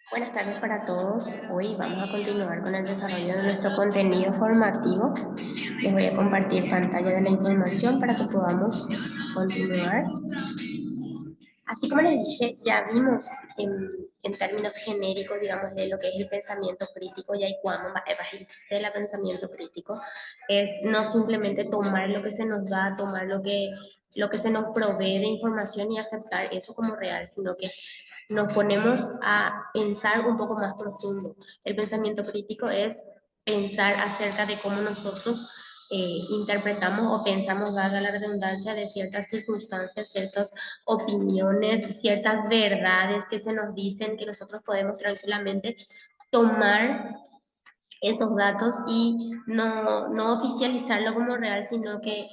Buenas tardes para todos. Hoy vamos a continuar con el desarrollo de nuestro contenido formativo. Les voy a compartir pantalla de la información para que podamos continuar. Así como les dije, ya vimos en términos genéricos, digamos, de lo que es el pensamiento crítico, y ahí cuando el pensamiento crítico es no simplemente tomar lo que se nos da, tomar lo que se nos provee de información y aceptar eso como real, sino que nos ponemos a pensar un poco más profundo. El pensamiento crítico es pensar acerca de cómo nosotros interpretamos o pensamos, valga la redundancia, de ciertas circunstancias, ciertas opiniones, ciertas verdades que se nos dicen que nosotros podemos tranquilamente tomar esos datos y no oficializarlo como real, sino que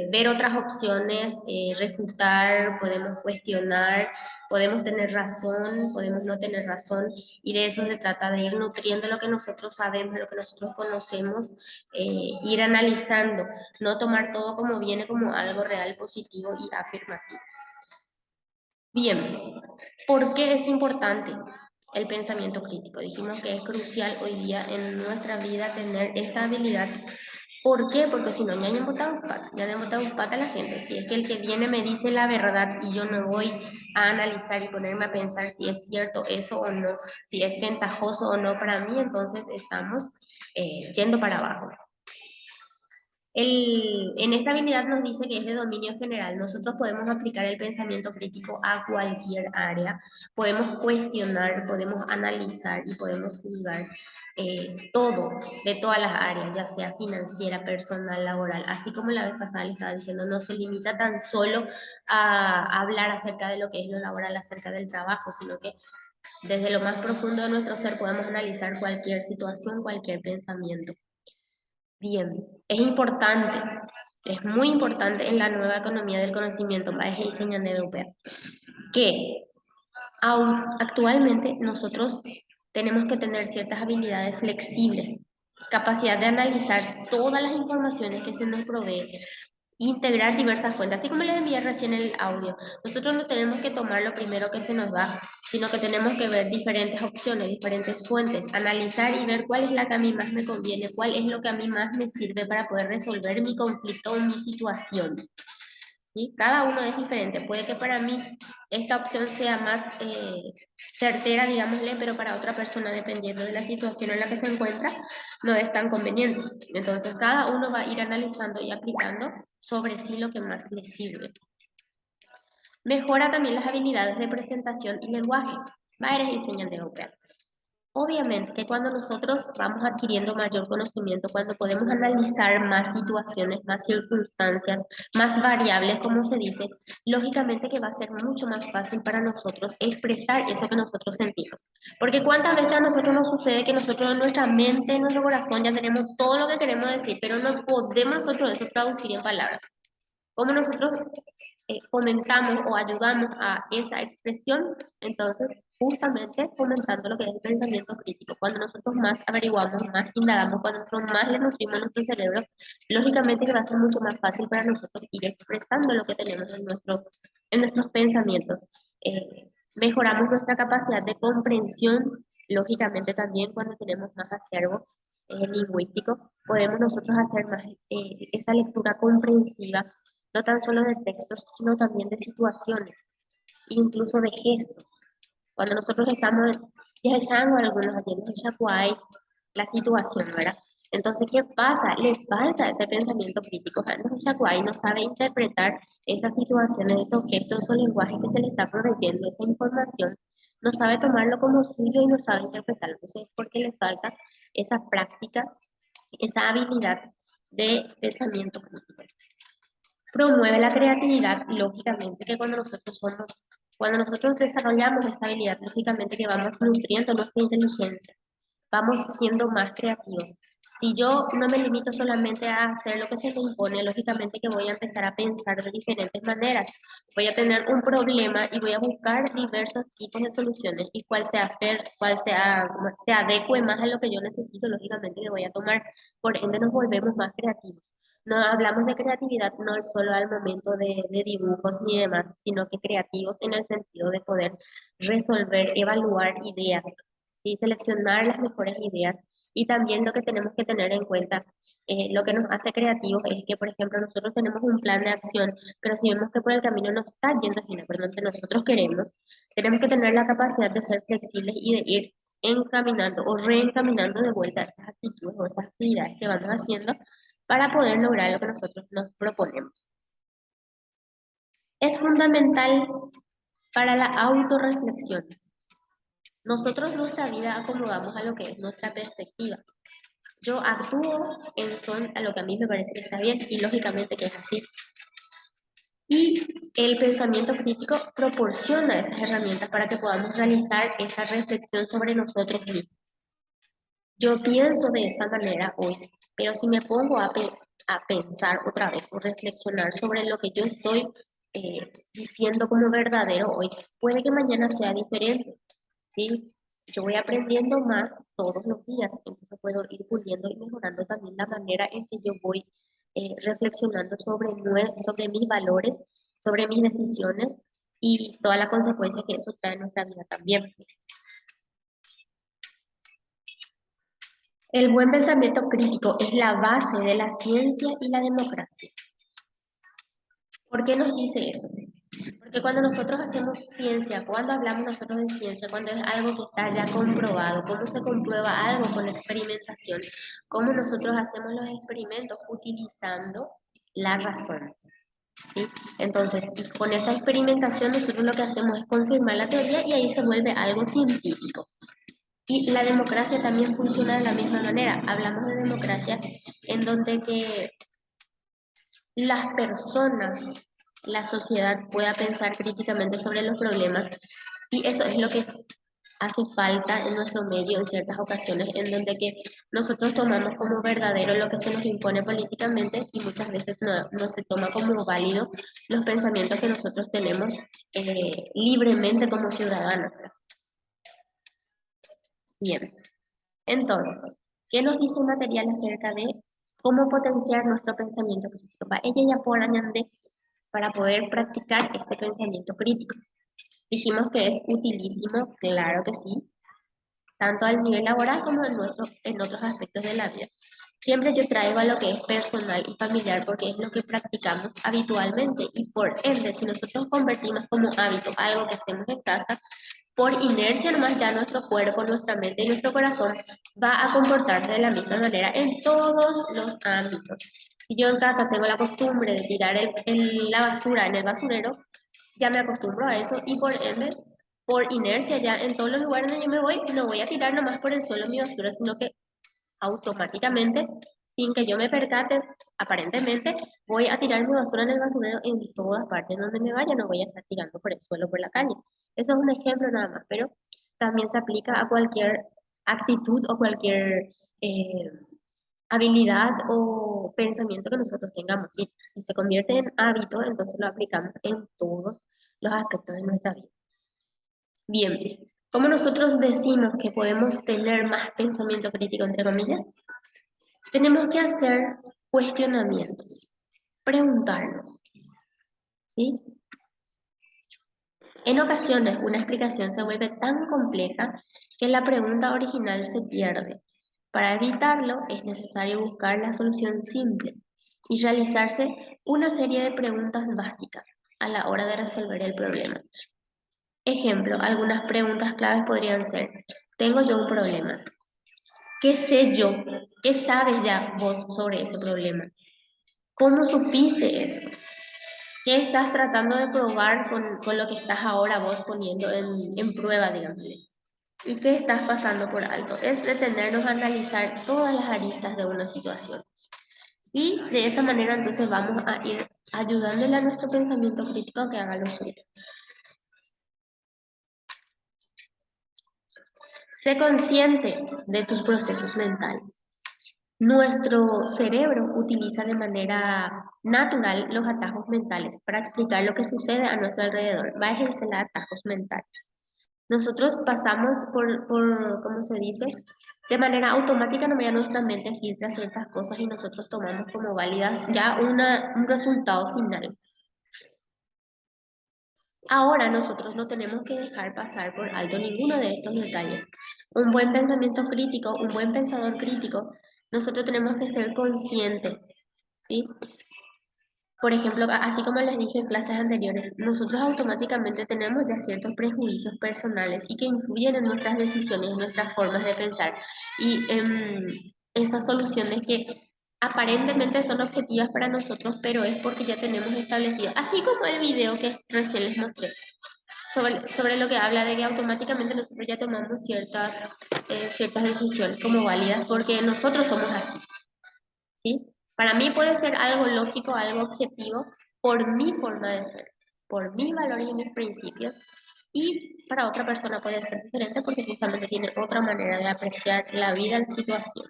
ver otras opciones, refutar, podemos cuestionar, podemos tener razón, podemos no tener razón, y de eso se trata, de ir nutriendo lo que nosotros sabemos, lo que nosotros conocemos, ir analizando, no tomar todo como viene como algo real, positivo y afirmativo. Bien, ¿por qué es importante el pensamiento crítico? Dijimos que es crucial hoy día en nuestra vida tener esta habilidad. ¿Por qué? Porque si no, ya han botado pata a la gente. Si es que el que viene me dice la verdad y yo no voy a analizar y ponerme a pensar si es cierto eso o no, si es ventajoso o no para mí, entonces estamos yendo para abajo. En esta habilidad nos dice que es de dominio general. Nosotros podemos aplicar el pensamiento crítico a cualquier área, podemos cuestionar, podemos analizar y podemos juzgar todo de todas las áreas, ya sea financiera, personal, laboral. Así como la vez pasada le estaba diciendo, no se limita tan solo a hablar acerca de lo que es lo laboral, acerca del trabajo, sino que desde lo más profundo de nuestro ser podemos analizar cualquier situación, cualquier pensamiento. Bien, es muy importante en la nueva economía del conocimiento, Maes y Señal Europea, que actualmente nosotros tenemos que tener ciertas habilidades flexibles, capacidad de analizar todas las informaciones que se nos provee, integrar diversas fuentes, así como les envié recién el audio. Nosotros no tenemos que tomar lo primero que se nos da, sino que tenemos que ver diferentes opciones, diferentes fuentes, analizar y ver cuál es la que a mí más me conviene, cuál es lo que a mí más me sirve para poder resolver mi conflicto o mi situación. ¿Sí? Cada uno es diferente. Puede que para mí esta opción sea más certera, digámosle, pero para otra persona, dependiendo de la situación en la que se encuentra, no es tan conveniente. Entonces, cada uno va a ir analizando y aplicando sobre sí lo que más le sirve. Mejora también las habilidades de presentación y lenguaje. Varias y señal de ópera. Obviamente que cuando nosotros vamos adquiriendo mayor conocimiento, cuando podemos analizar más situaciones, más circunstancias, más variables, como se dice, lógicamente que va a ser mucho más fácil para nosotros expresar eso que nosotros sentimos. Porque cuántas veces a nosotros nos sucede que nosotros en nuestra mente, en nuestro corazón ya tenemos todo lo que queremos decir, pero no podemos nosotros eso traducir en palabras. Como nosotros fomentamos o ayudamos a esa expresión, entonces justamente fomentando lo que es el pensamiento crítico. Cuando nosotros más averiguamos, más indagamos, cuando nosotros más le nutrimos a nuestro cerebro, lógicamente que va a ser mucho más fácil para nosotros ir expresando lo que tenemos en nuestros pensamientos. Mejoramos nuestra capacidad de comprensión, lógicamente también cuando tenemos más acervo lingüístico, podemos nosotros hacer más esa lectura comprensiva, no tan solo de textos, sino también de situaciones, incluso de gestos. Cuando nosotros estamos yayando algunos haciendo yacuay, la situación, ¿verdad? Entonces, ¿qué pasa? Le falta ese pensamiento crítico. O sea, no yacuay no sabe interpretar esas situaciones, esos gestos o lenguaje que se le está proveyendo, esa información, no sabe tomarlo como suyo y no sabe interpretarlo. Entonces, es porque le falta esa práctica, esa habilidad de pensamiento crítico. Promueve la creatividad, lógicamente que cuando nosotros desarrollamos esta habilidad, lógicamente que vamos nutriendo nuestra inteligencia, vamos siendo más creativos. Si yo no me limito solamente a hacer lo que se me impone, lógicamente que voy a empezar a pensar de diferentes maneras. Voy a tener un problema y voy a buscar diversos tipos de soluciones y se adecue más a lo que yo necesito, lógicamente que voy a tomar. Por ende nos volvemos más creativos. No hablamos de creatividad no solo al momento de dibujos ni demás, sino que creativos en el sentido de poder resolver, evaluar ideas, ¿sí? Seleccionar las mejores ideas. Y también lo que tenemos que tener en cuenta, lo que nos hace creativos es que, por ejemplo, nosotros tenemos un plan de acción, pero si vemos que por el camino no está yendo por donde nosotros queremos, tenemos que tener la capacidad de ser flexibles y de ir encaminando o reencaminando de vuelta esas actitudes o esas actividades que vamos haciendo para poder lograr lo que nosotros nos proponemos. Es fundamental para la autorreflexión. Nosotros nuestra vida acomodamos a lo que es nuestra perspectiva. Yo actúo en son a lo que a mí me parece que está bien y lógicamente que es así. Y el pensamiento crítico proporciona esas herramientas para que podamos realizar esa reflexión sobre nosotros mismos. Yo pienso de esta manera hoy, pero si me pongo a pensar otra vez o reflexionar sobre lo que yo estoy diciendo como verdadero hoy, puede que mañana sea diferente, ¿sí? Yo voy aprendiendo más todos los días, entonces puedo ir puliendo y mejorando también la manera en que yo voy reflexionando sobre mis valores, sobre mis decisiones y toda la consecuencia que eso trae en nuestra vida también. El buen pensamiento crítico es la base de la ciencia y la democracia. ¿Por qué nos dice eso? Porque cuando nosotros hacemos ciencia, cuando hablamos nosotros de ciencia, cuando es algo que está ya comprobado, cómo se comprueba algo con experimentación, cómo nosotros hacemos los experimentos utilizando la razón. ¿Sí? Entonces, con esta experimentación nosotros lo que hacemos es confirmar la teoría y ahí se vuelve algo científico. Y la democracia también funciona de la misma manera. Hablamos de democracia en donde que las personas, la sociedad pueda pensar críticamente sobre los problemas y eso es lo que hace falta en nuestro medio en ciertas ocasiones en donde que nosotros tomamos como verdadero lo que se nos impone políticamente y muchas veces no se toma como válido los pensamientos que nosotros tenemos libremente como ciudadanos. Bien. Entonces, ¿qué nos dice el material acerca de cómo potenciar nuestro pensamiento crítico? Ella ya por añadir para poder practicar este pensamiento crítico. Dijimos que es utilísimo, claro que sí, tanto al nivel laboral como en otros aspectos de la vida. Siempre yo traigo a lo que es personal y familiar porque es lo que practicamos habitualmente y por ende, si nosotros convertimos como hábito algo que hacemos en casa, por inercia nomás ya nuestro cuerpo, nuestra mente y nuestro corazón va a comportarse de la misma manera en todos los ámbitos. Si yo en casa tengo la costumbre de tirar la basura en el basurero, ya me acostumbro a eso y por ende, por inercia ya en todos los lugares donde yo me voy, no voy a tirar nomás por el suelo mi basura, sino que automáticamente, sin que yo me percate, aparentemente, voy a tirar mi basura en el basurero en todas partes donde me vaya, no voy a estar tirando por el suelo, por la calle. Eso es un ejemplo nada más, pero también se aplica a cualquier actitud o cualquier eh, habilidad o pensamiento que nosotros tengamos. Si se convierte en hábito, entonces lo aplicamos en todos los aspectos de nuestra vida. Bien, ¿cómo nosotros decimos que podemos tener más pensamiento crítico, entre comillas? Tenemos que hacer cuestionamientos, preguntarnos, ¿sí? En ocasiones una explicación se vuelve tan compleja que la pregunta original se pierde. Para evitarlo es necesario buscar la solución simple y realizarse una serie de preguntas básicas a la hora de resolver el problema. Ejemplo, algunas preguntas claves podrían ser, ¿tengo yo un problema? ¿Qué sé yo? ¿Qué sabes ya vos sobre ese problema? ¿Cómo supiste eso? ¿Qué estás tratando de probar con lo que estás ahora vos poniendo en prueba, digamos? ¿Y qué estás pasando por alto? Es detenernos a analizar todas las aristas de una situación. Y de esa manera entonces vamos a ir ayudándole a nuestro pensamiento crítico a que haga lo suyo. Sé consciente de tus procesos mentales. Nuestro cerebro utiliza de manera natural los atajos mentales para explicar lo que sucede a nuestro alrededor. Va a ejercer atajos mentales. Nosotros pasamos ¿cómo se dice? De manera automática nomás nuestra mente filtra ciertas cosas y nosotros tomamos como válidas ya un resultado final. Ahora nosotros no tenemos que dejar pasar por alto ninguno de estos detalles. Un buen pensamiento crítico, un buen pensador crítico, nosotros tenemos que ser conscientes, ¿sí? Por ejemplo, así como les dije en clases anteriores, nosotros automáticamente tenemos ya ciertos prejuicios personales y que influyen en nuestras decisiones, en nuestras formas de pensar y en esas soluciones que aparentemente son objetivas para nosotros, pero es porque ya tenemos establecido, así como el video que recién les mostré, sobre lo que habla de que automáticamente nosotros ya tomamos ciertas decisiones como válidas porque nosotros somos así. ¿Sí? Para mí puede ser algo lógico, algo objetivo, por mi forma de ser, por mis valores y mis principios, y para otra persona puede ser diferente porque justamente tiene otra manera de apreciar la vida, la situación.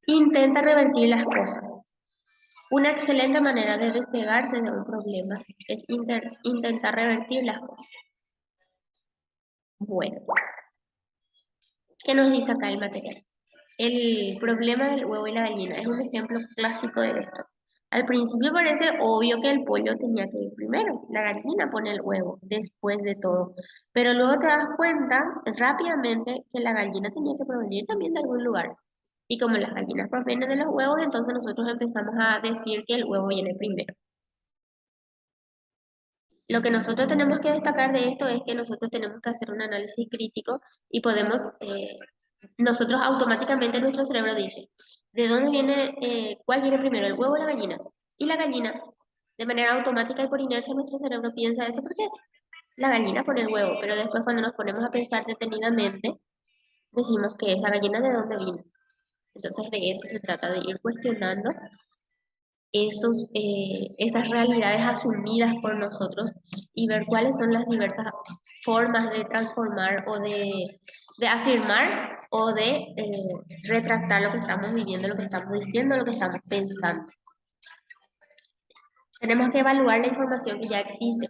Intenta revertir las cosas. Una excelente manera de despegarse de un problema es intentar revertir las cosas. Bueno, ¿qué nos dice acá el material? El problema del huevo y la gallina es un ejemplo clásico de esto. Al principio parece obvio que el pollo tenía que ir primero, la gallina pone el huevo después de todo, pero luego te das cuenta rápidamente que la gallina tenía que provenir también de algún lugar. Y como las gallinas provienen de los huevos, entonces nosotros empezamos a decir que el huevo viene primero. Lo que nosotros tenemos que destacar de esto es que nosotros tenemos que hacer un análisis crítico y nosotros automáticamente nuestro cerebro dice, ¿de dónde viene, cuál viene primero, el huevo o la gallina? Y la gallina, de manera automática y por inercia nuestro cerebro piensa eso porque la gallina pone el huevo, pero después cuando nos ponemos a pensar detenidamente, decimos que esa gallina de dónde vino. Entonces de eso se trata, de ir cuestionando esas realidades asumidas por nosotros y ver cuáles son las diversas formas de transformar o de afirmar o de retractar lo que estamos viviendo, lo que estamos diciendo, lo que estamos pensando. Tenemos que evaluar la información que ya existe.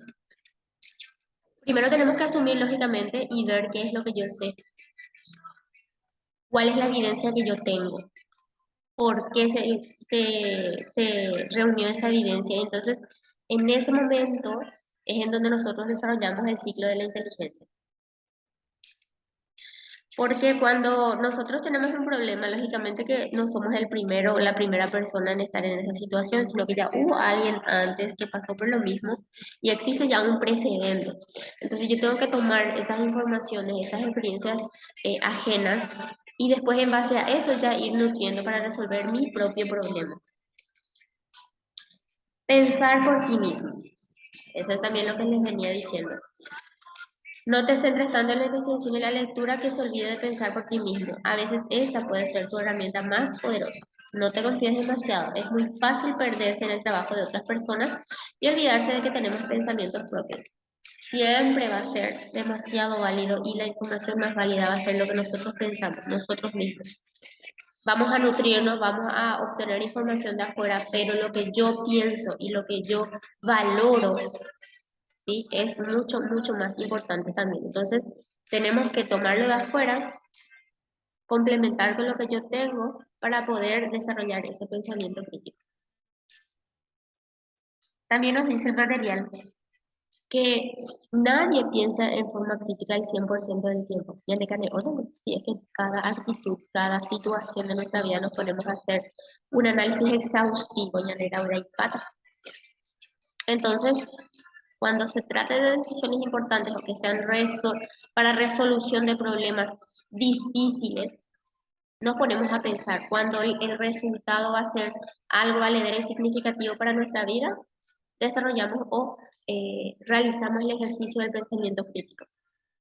Primero tenemos que asumir lógicamente y ver qué es lo que yo sé, cuál es la evidencia que yo tengo, por qué se reunió esa evidencia. Entonces, en ese momento es en donde nosotros desarrollamos el ciclo de la inteligencia. Porque cuando nosotros tenemos un problema, lógicamente que no somos el primero o la primera persona en estar en esa situación, sino que ya hubo alguien antes que pasó por lo mismo y existe ya un precedente. Entonces yo tengo que tomar esas informaciones, esas experiencias ajenas y después en base a eso ya ir nutriendo para resolver mi propio problema. Pensar por ti mismo. Eso es también lo que les venía diciendo. No te centres tanto en la investigación y la lectura que se olvide de pensar por ti mismo. A veces esta puede ser tu herramienta más poderosa. No te confíes demasiado. Es muy fácil perderse en el trabajo de otras personas y olvidarse de que tenemos pensamientos propios. Siempre va a ser demasiado válido y la información más válida va a ser lo que nosotros pensamos, nosotros mismos. Vamos a nutrirnos, vamos a obtener información de afuera, pero lo que yo pienso y lo que yo valoro, ¿sí? Es mucho, mucho más importante también. Entonces, tenemos que tomarlo de afuera, complementar con lo que yo tengo para poder desarrollar ese pensamiento crítico. También nos dice el material que nadie piensa en forma crítica el 100% del tiempo. Ya de carne, si es que cada actitud, cada situación de nuestra vida nos ponemos a hacer un análisis exhaustivo, ya de hora y pata. Entonces, cuando se trate de decisiones importantes o que sean para resolución de problemas difíciles, nos ponemos a pensar cuando el resultado va a ser algo valedero y significativo para nuestra vida, desarrollamos o realizamos el ejercicio del pensamiento crítico.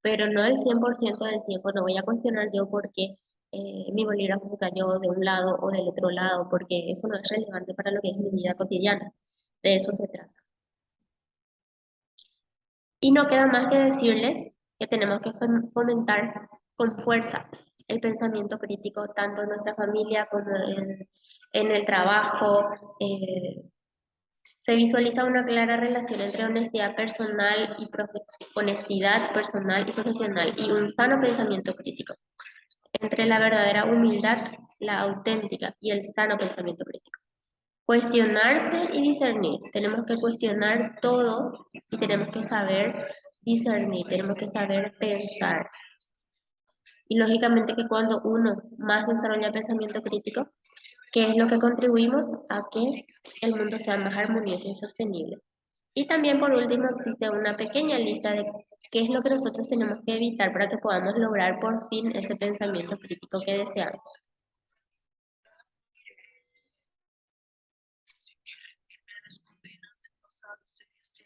Pero no el 100% del tiempo, no voy a cuestionar yo por qué mi bolígrafo se cayó de un lado o del otro lado, porque eso no es relevante para lo que es mi vida cotidiana. De eso se trata. Y no queda más que decirles que tenemos que fomentar con fuerza el pensamiento crítico, tanto en nuestra familia como en el trabajo, Se visualiza una clara relación entre honestidad personal y profesional y un sano pensamiento crítico, entre la verdadera humildad, la auténtica y el sano pensamiento crítico. Cuestionarse y discernir. Tenemos que cuestionar todo y tenemos que saber discernir, tenemos que saber pensar. Y lógicamente que cuando uno más desarrolla pensamiento crítico, ¿qué es lo que contribuimos a que el mundo sea más armonioso y sostenible? Y también por último existe una pequeña lista de qué es lo que nosotros tenemos que evitar para que podamos lograr por fin ese pensamiento crítico que deseamos.